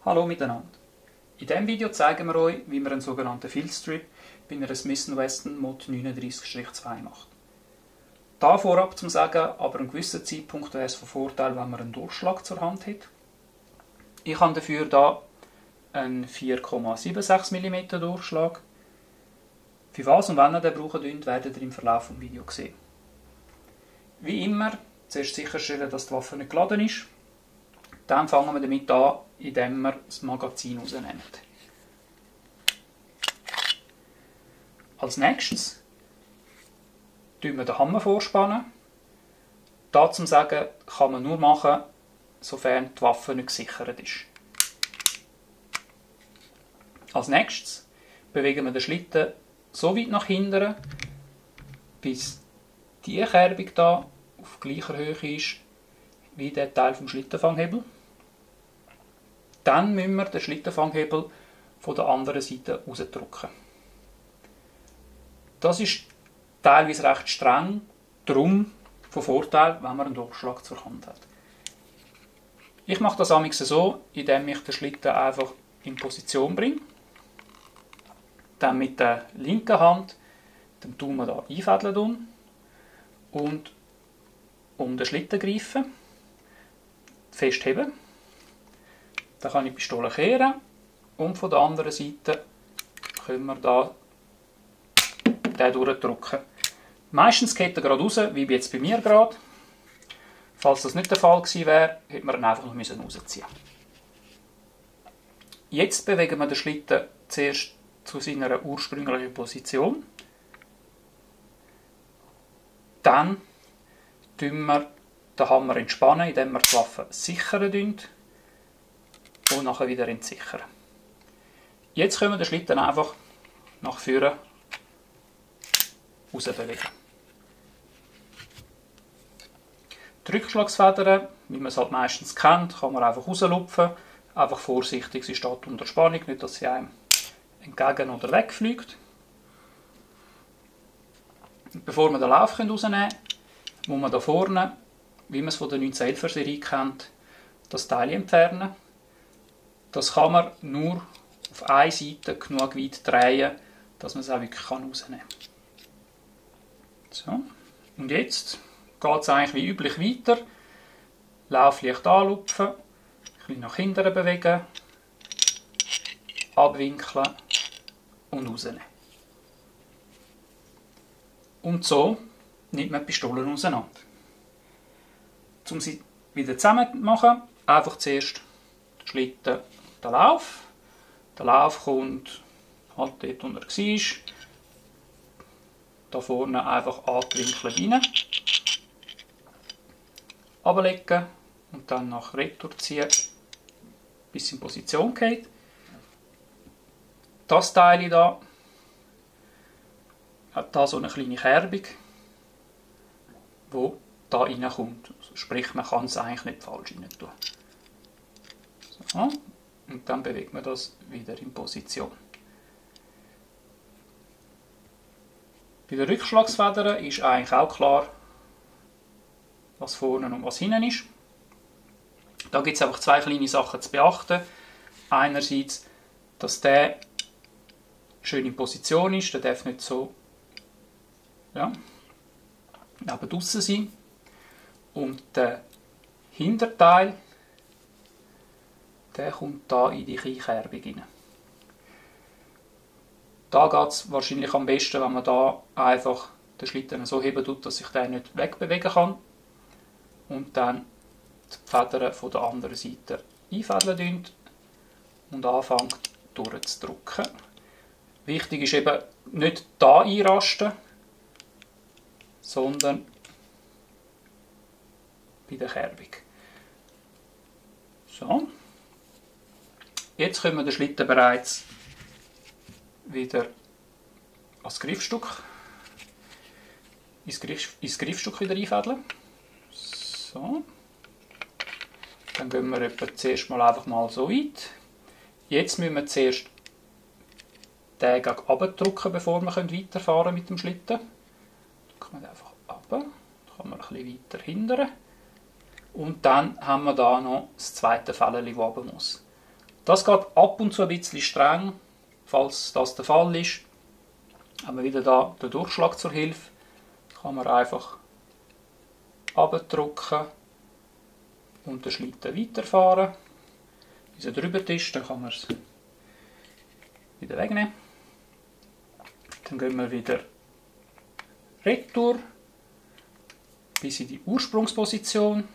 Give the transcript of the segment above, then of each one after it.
Hallo miteinander. In diesem Video zeigen wir euch, wie man einen sogenannten Filzstrip bei einer Smith & Wesson Mod 39-2 macht. Da vorab zum Sagen, aber an einem gewissen Zeitpunkt wäre es von Vorteil, wenn man einen Durchschlag zur Hand hat. Ich habe dafür hier einen 4,76 mm Durchschlag. Für was und wann ihr den brauchen könnt, werdet ihr im Verlauf des Videos sehen. Wie immer, zuerst sicherstellen, dass die Waffe nicht geladen ist. Dann fangen wir damit an, indem wir das Magazin rausnehmen. Als nächstes spannen wir den Hammer vorspannen. Das zum Sagen kann man nur machen, sofern die Waffe nicht gesichert ist. Als nächstes bewegen wir den Schlitten so weit nach hinten, bis die Kerbung hier auf gleicher Höhe ist wie der Teil vom Schlittenfanghebel. Dann müssen wir den Schlittenfanghebel von der anderen Seite rausdrücken. Das ist teilweise recht streng, darum von Vorteil, wenn man einen Durchschlag zur Hand hat. Ich mache das amigs so, indem ich den Schlitten einfach in Position bringe. Dann mit der linken Hand den Daumen hier einfädeln und um den Schlitten greifen, festheben. Dann kann ich die Pistole kehren und von der anderen Seite können wir da den durchdrücken. Meistens geht er gerade raus, wie jetzt bei mir gerade. Falls das nicht der Fall gewesen wäre, hätte man ihn einfach noch rausziehen müssen. Jetzt bewegen wir den Schlitten zuerst zu seiner ursprünglichen Position. Dann entspannen wir den Hammer, indem wir die Waffe sichern und nachher wieder entsichern. Jetzt können wir den Schlitten einfach nach vorne raus bewegen. Die Rückschlagsfedern, wie man es halt meistens kennt, kann man einfach rauslupfen. Einfach vorsichtig, sie steht unter Spannung, nicht dass sie einem entgegen oder wegfliegt. Und bevor wir den Lauf rausnehmen können, muss man hier vorne, wie man es von der 1911er Serie kennt, das Teil entfernen. Das kann man nur auf einer Seite genug weit drehen, dass man es auch wirklich rausnehmen kann. So. Und jetzt geht es eigentlich wie üblich weiter. Lauflicht anlupfen, ein bisschen nach hinten bewegen, abwinkeln und rausnehmen. Und so nimmt man die Pistolen auseinander. Um sie wieder zusammen zu machen, einfach zuerst den Schlitten, den Lauf. Der Lauf kommt halt dort, wo er war. Da vorne einfach angewinkelt rein. Ablegen und dann nach Retour ziehen, bis es in Position geht. Das Teil hier hat da so eine kleine Kerbung, die da reinkommt. Also sprich, man kann es eigentlich nicht falsch rein tun. So. Und dann bewegt man das wieder in Position. Bei den Rückschlagsfedern ist eigentlich auch klar, was vorne und was hinten ist. Da gibt es einfach zwei kleine Sachen zu beachten. Einerseits, dass der schön in Position ist, der darf nicht so neben draussen sein. Und der Hinterteil, der kommt da in die Kerbung rein. Da geht es wahrscheinlich am besten, wenn man da einfach den Schlitten so heben tut, dass sich der nicht wegbewegen kann. Und dann die Federn von der anderen Seite einfädeln und anfangen durchzudrücken. Wichtig ist eben nicht da einrasten, sondern bei der Kerbung. So. Jetzt können wir den Schlitten bereits wieder ins Griffstück wieder einfädeln. So. Dann gehen wir zuerst mal einfach mal so weit. Jetzt müssen wir zuerst den gegen runter drücken, bevor wir weiterfahren mit dem Schlitten. Drücken wir einfach runter. Dann kann man ein bisschen weiter hindern. Und dann haben wir da noch das zweite Fällchen, das runter muss. Das geht ab und zu ein bisschen streng, falls das der Fall ist. Haben wir wieder da den Durchschlag zur Hilfe. Kann man einfach abdrücken und den Schlitten weiterfahren. Bis er drüber ist, dann kann man es wieder wegnehmen. Dann gehen wir wieder retour bis in die Ursprungsposition.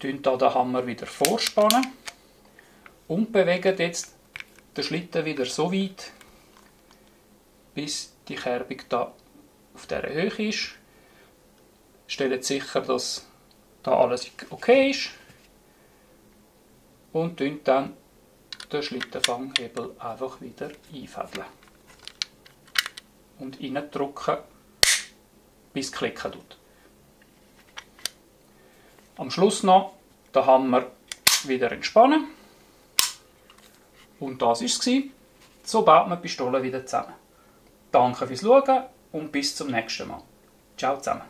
Hier den Hammer wieder vorspannen und bewegen jetzt den Schlitten wieder so weit, bis die Kerbung da auf dieser Höhe ist. Stellen sicher, dass da alles okay ist und dann den Schlittenfanghebel einfach wieder einfädeln und reindrücken, bis es klicken tut. Am Schluss noch den Hammer wieder entspannen. Und das war es. So baut man die Pistole wieder zusammen. Danke fürs Schauen und bis zum nächsten Mal. Ciao zusammen.